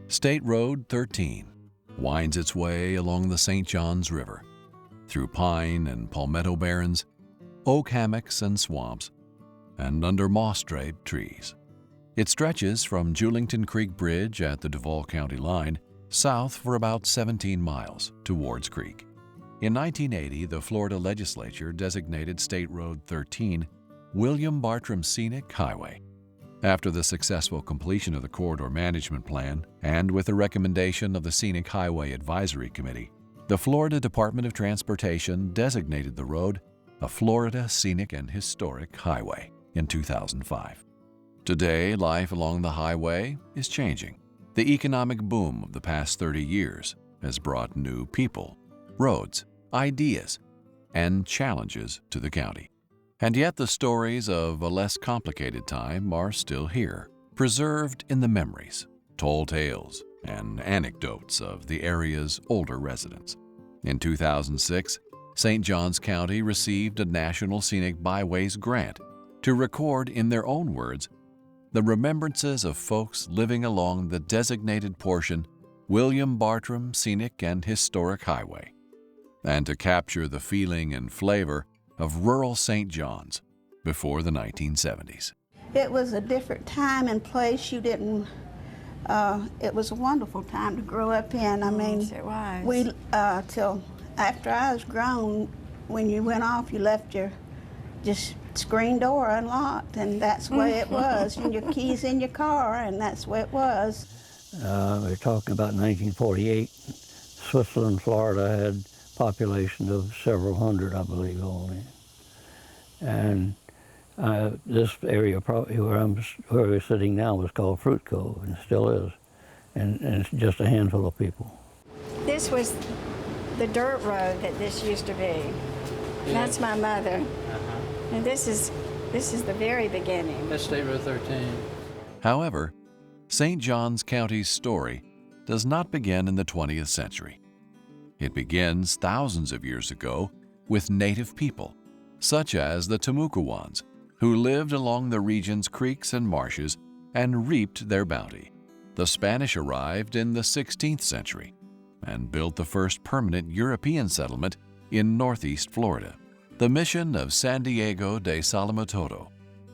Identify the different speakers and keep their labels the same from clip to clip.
Speaker 1: State Road 13 winds its way along the St. Johns River, through pine and palmetto barrens, oak hammocks and swamps, and under moss-draped trees. It stretches from Julington Creek Bridge at the Duval County line south for about 17 miles to Wards Creek. In 1980, the Florida legislature designated State Road 13 William Bartram Scenic Highway. After the successful completion of the Corridor Management Plan and with the recommendation of the Scenic Highway Advisory Committee, the Florida Department of Transportation designated the road a Florida Scenic and Historic Highway in 2005. Today, life along the highway is changing. The economic boom of the past 30 years has brought new people, roads, ideas, and challenges to the county. And yet the stories of a less complicated time are still here, preserved in the memories, tall tales, and anecdotes of the area's older residents. In 2006, St. Johns County received a National Scenic Byways grant to record, in their own words, the remembrances of folks living along the designated portion William Bartram Scenic and Historic Highway, and to capture the feeling and flavor of rural St. Johns before the 1970s.
Speaker 2: It was a different time and place. It was a wonderful time to grow up in. I mean,
Speaker 3: it was.
Speaker 2: We, till after I was grown, when you went off, you left your just screen door unlocked, and that's the way it was, and your keys in your car, and that's the way it was.
Speaker 4: We're talking about 1948. Switzerland, Florida had population of several hundred, I believe, only. And this area, probably where we're sitting now, was called Fruit Cove, and still is. And it's just a handful of people.
Speaker 3: This was the dirt road that this used to be. That's my mother. And this is the very beginning.
Speaker 5: That's State Road 13.
Speaker 1: However, St. Johns County's story does not begin in the 20th century. It begins thousands of years ago with native people, such as the Timucuans, who lived along the region's creeks and marshes and reaped their bounty. The Spanish arrived in the 16th century and built the first permanent European settlement in northeast Florida. The mission of San Diego de Salometodo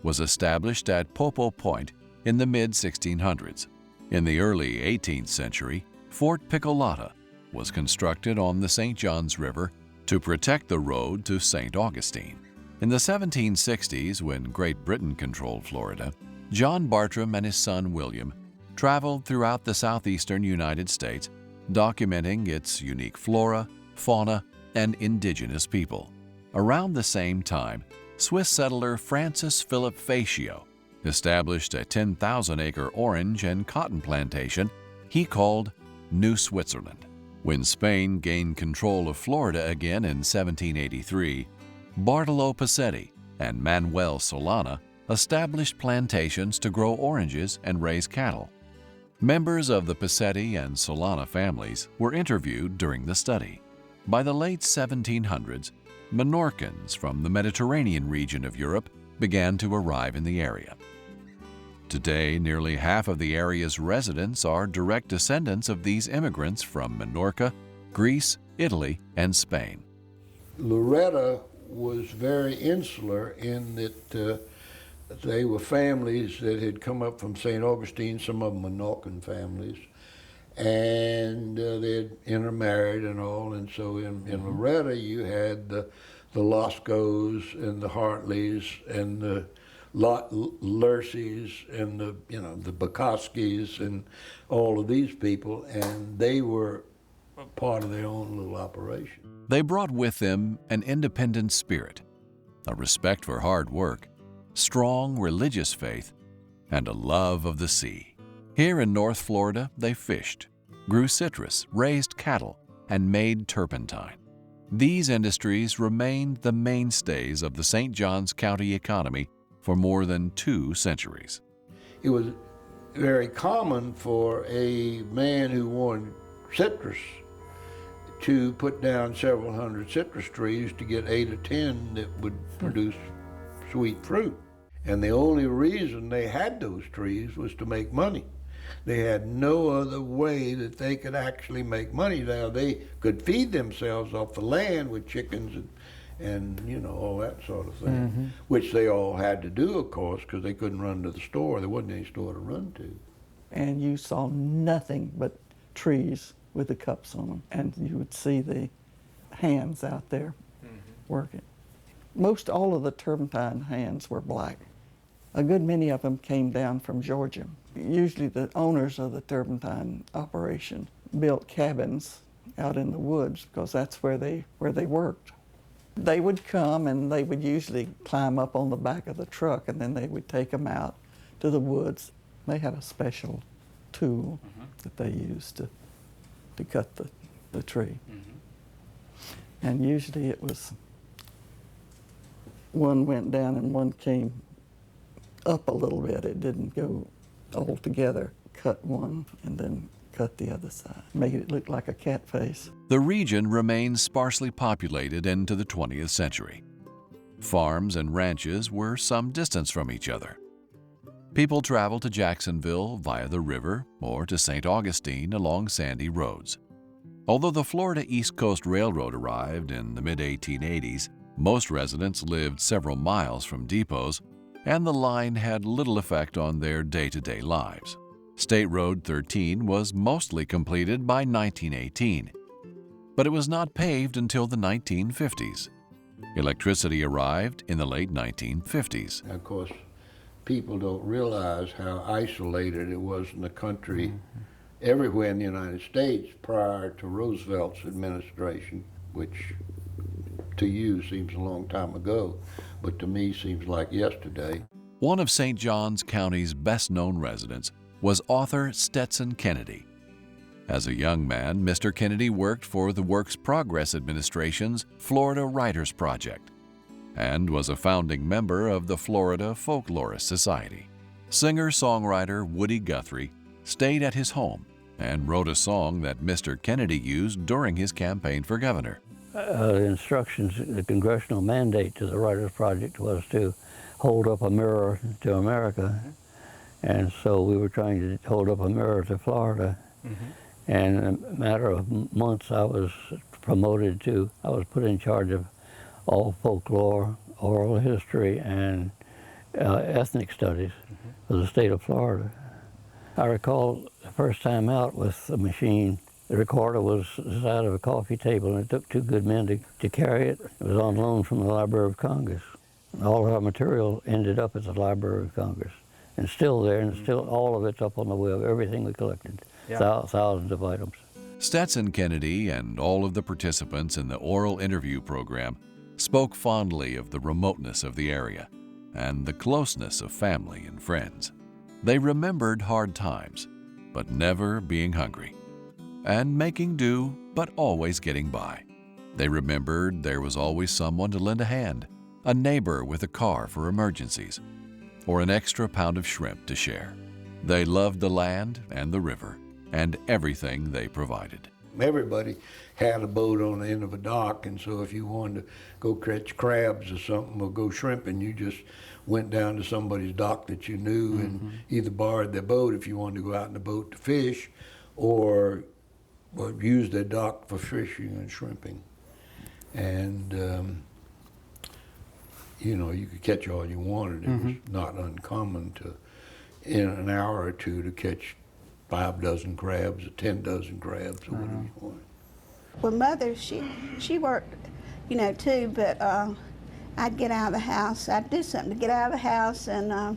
Speaker 1: was established at Popo Point in the mid-1600s. In the early 18th century, Fort Piccolata was constructed on the St. Johns River to protect the road to St. Augustine. In the 1760s, when Great Britain controlled Florida, John Bartram and his son William traveled throughout the southeastern United States, documenting its unique flora, fauna, and indigenous people. Around the same time, Swiss settler Francis Philip Fatio established a 10,000-acre orange and cotton plantation he called New Switzerland. When Spain gained control of Florida again in 1783, Bartolo Pacetti and Manuel Solana established plantations to grow oranges and raise cattle. Members of the Pacetti and Solana families were interviewed during the study. By the late 1700s, Menorcans from the Mediterranean region of Europe began to arrive in the area. Today, nearly half of the area's residents are direct descendants of these immigrants from Minorca, Greece, Italy, and Spain.
Speaker 6: Loretta was very insular in that they were families that had come up from St. Augustine, some of them Minorcan families, and they had intermarried and all, and so in Loretta you had the Loscos and the Hartleys and the Lurseys and the Bukowskis and all of these people, and they were part of their own little operation.
Speaker 1: They brought with them an independent spirit, a respect for hard work, strong religious faith, and a love of the sea. Here in North Florida, they fished, grew citrus, raised cattle, and made turpentine. These industries remained the mainstays of the St. Johns County economy for more than 2 centuries.
Speaker 6: It was very common for a man who wanted citrus to put down several hundred citrus trees to get 8 or 10 that would produce sweet fruit. And the only reason they had those trees was to make money. They had no other way that they could actually make money. Now, they could feed themselves off the land with chickens and you know, all that sort of thing, which they all had to do, of course, because they couldn't run to the store. There wasn't any store to run to.
Speaker 5: And you saw nothing but trees with the cups on them, and you would see the hands out there working. Most all of the turpentine hands were black. A good many of them came down from Georgia. Usually the owners of the turpentine operation built cabins out in the woods because that's where they worked. They would come and they would usually climb up on the back of the truck, and then they would take them out to the woods. They had a special tool that they used to cut the tree. And usually it was one went down and one came up a little bit. It didn't go all together. Cut one and then cut the other side, make it look like a cat face.
Speaker 1: The region remains sparsely populated into the 20th century. Farms and ranches were some distance from each other. People traveled to Jacksonville via the river or to St. Augustine along sandy roads. Although the Florida East Coast Railroad arrived in the mid-1880s, most residents lived several miles from depots, and the line had little effect on their day-to-day lives. State Road 13 was mostly completed by 1918, but it was not paved until the 1950s. Electricity arrived in the late 1950s.
Speaker 6: Of course, people don't realize how isolated it was in the country everywhere in the United States prior to Roosevelt's administration, which to you seems a long time ago, but to me seems like yesterday.
Speaker 1: One of St. Johns County's best-known residents was author Stetson Kennedy. As a young man, Mr. Kennedy worked for the Works Progress Administration's Florida Writers Project and was a founding member of the Florida Folklorist Society. Singer-songwriter Woody Guthrie stayed at his home and wrote a song that Mr. Kennedy used during his campaign for governor.
Speaker 4: The instructions, the congressional mandate to the Writers Project was to hold up a mirror to America. And so we were trying to hold up a mirror to Florida. And in a matter of months, I was put in charge of all folklore, oral history, and ethnic studies for the state of Florida. I recall the first time out with the machine, the recorder was the side of a coffee table, and it took two good men to carry it. It was on loan from the Library of Congress. And all of our material ended up at the Library of Congress, and still there, and still all of it's up on the web, everything we collected, thousands of items.
Speaker 1: Stetson Kennedy and all of the participants in the oral interview program spoke fondly of the remoteness of the area and the closeness of family and friends. They remembered hard times, but never being hungry, and making do, but always getting by. They remembered there was always someone to lend a hand, a neighbor with a car for emergencies, or an extra pound of shrimp to share. They loved the land and the river and everything they provided.
Speaker 6: Everybody had a boat on the end of a dock, and so if you wanted to go catch crabs or something or go shrimping, you just went down to somebody's dock that you knew and either borrowed their boat if you wanted to go out in the boat to fish, or use their dock for fishing and shrimping. And you know, you could catch all you wanted. It was not uncommon to, in an hour or two, to catch 5 dozen crabs or 10 dozen crabs or whatever you wanted.
Speaker 2: Well, Mother, she worked, you know, too, but I'd get out of the house. I'd do something to get out of the house and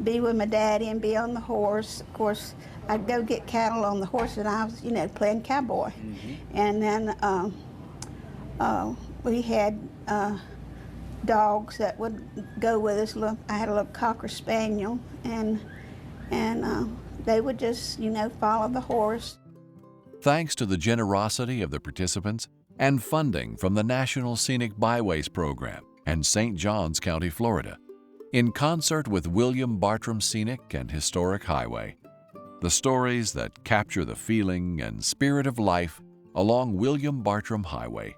Speaker 2: be with my daddy and be on the horse. Of course, I'd go get cattle on the horse, and I was, you know, playing cowboy. And then we had dogs that would go with us. Look, I had a little Cocker Spaniel, and they would just, you know, follow the horse.
Speaker 1: Thanks to the generosity of the participants and funding from the National Scenic Byways Program and St. Johns County, Florida, in concert with William Bartram Scenic and Historic Highway, the stories that capture the feeling and spirit of life along William Bartram Highway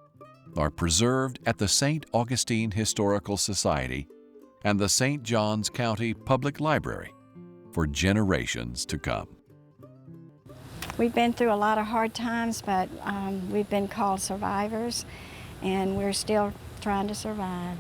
Speaker 1: are preserved at the St. Augustine Historical Society and the St. Johns County Public Library for generations to come.
Speaker 3: We've been through a lot of hard times, but we've been called survivors, and we're still trying to survive.